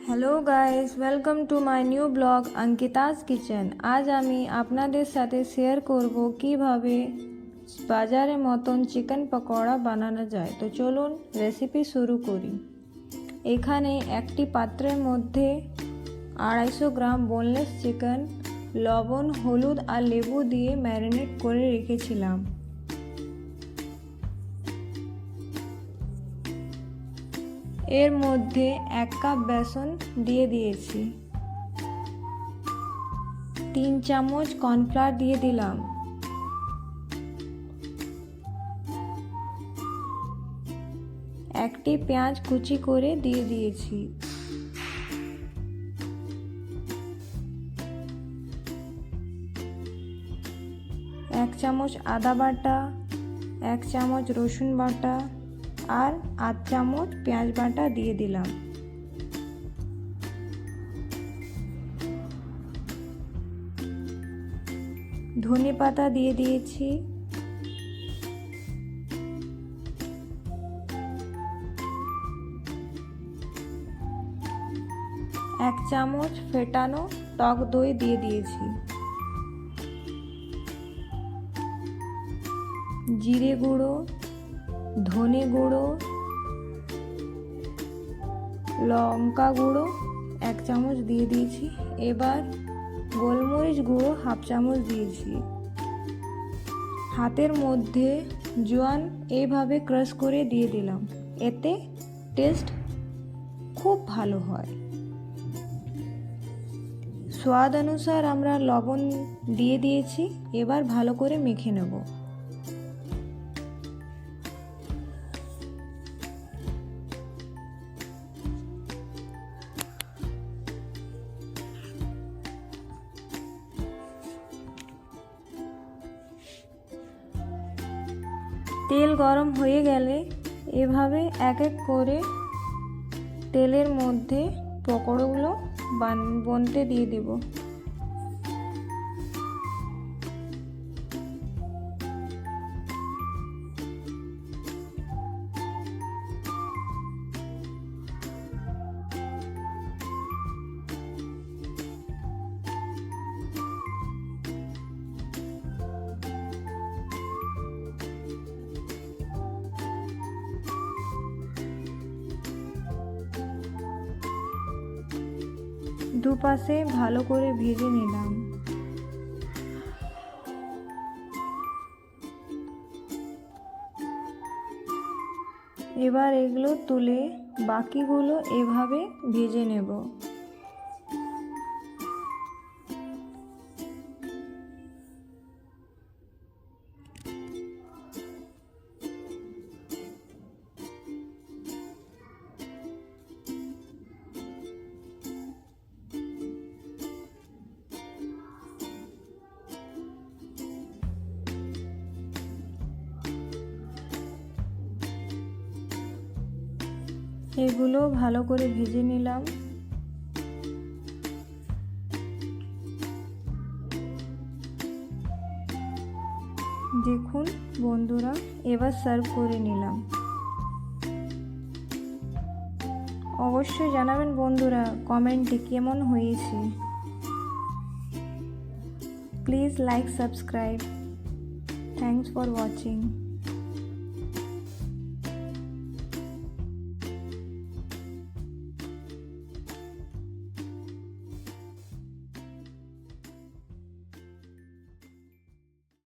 Hello guys, welcome to my new blog Ankita's kitchen. আজ আমি আপনাদের সাথে শেয়ার করব কিভাবে বাজারের মতন চিকেন পকোড়া বানানো যায়। তো চলুন রেসিপি শুরু করি। এখানে একটি পাত্রের মধ্যে 250 গ্রাম বোনলেস চিকেন লবণ, হলুদ আর লেবু দিয়ে ম্যারিনেট করে রেখেছিলাম। এর মধ্যে 1 কাপ বেসন দিয়ে দিয়েছি, 3 চামচ কর্নফ্লাওয়ার দিয়ে দিলাম, একটি পেঁয়াজ কুচি করে দিয়ে দিয়েছি, 1 চামচ আদা বাটা, 1 চামচ রসুন বাটা আর 8 চামচ পেঁয়াজ বাটা দিয়ে দিলাম। ধনে পাতা দিয়ে দিয়েছি, 1 চামচ ফেটানো টক দই দিয়ে দিয়েছি, জিরে গুঁড়ো, ধনে গুঁড়ো, লঙ্কা গুঁড়ো 1 চামচ দিয়ে দিয়েছি। এবার গোলমরিচ গুঁড়ো 1/2 চামচ দিয়েছি। হাতের মধ্যে জোয়ান এইভাবে ক্রাশ করে দিয়ে দিলাম, এতে টেস্ট খুব ভালো হয়। স্বাদ অনুসার আমরা লবণ দিয়ে দিয়েছি। এবার ভালো করে মেখে নেব। তেল গরম হয়ে গেলে এভাবে এক এক করে তেলের মধ্যে পকোড়াগুলো বানতে দিয়ে দেব। দুপাশে ভালো করে ভেজে নিলাম। এবার এগুলো তুলে বাকিগুলো এভাবে ভেজে নেব। এগুলো ভালো করে ভেজে নিলাম। দেখুন বন্ধুরা, এবার সার্ভ করে নিলাম। অবশ্যই জানাবেন বন্ধুরা কমেন্টে কেমন হয়েছে। Please like, subscribe. Thanks for watching.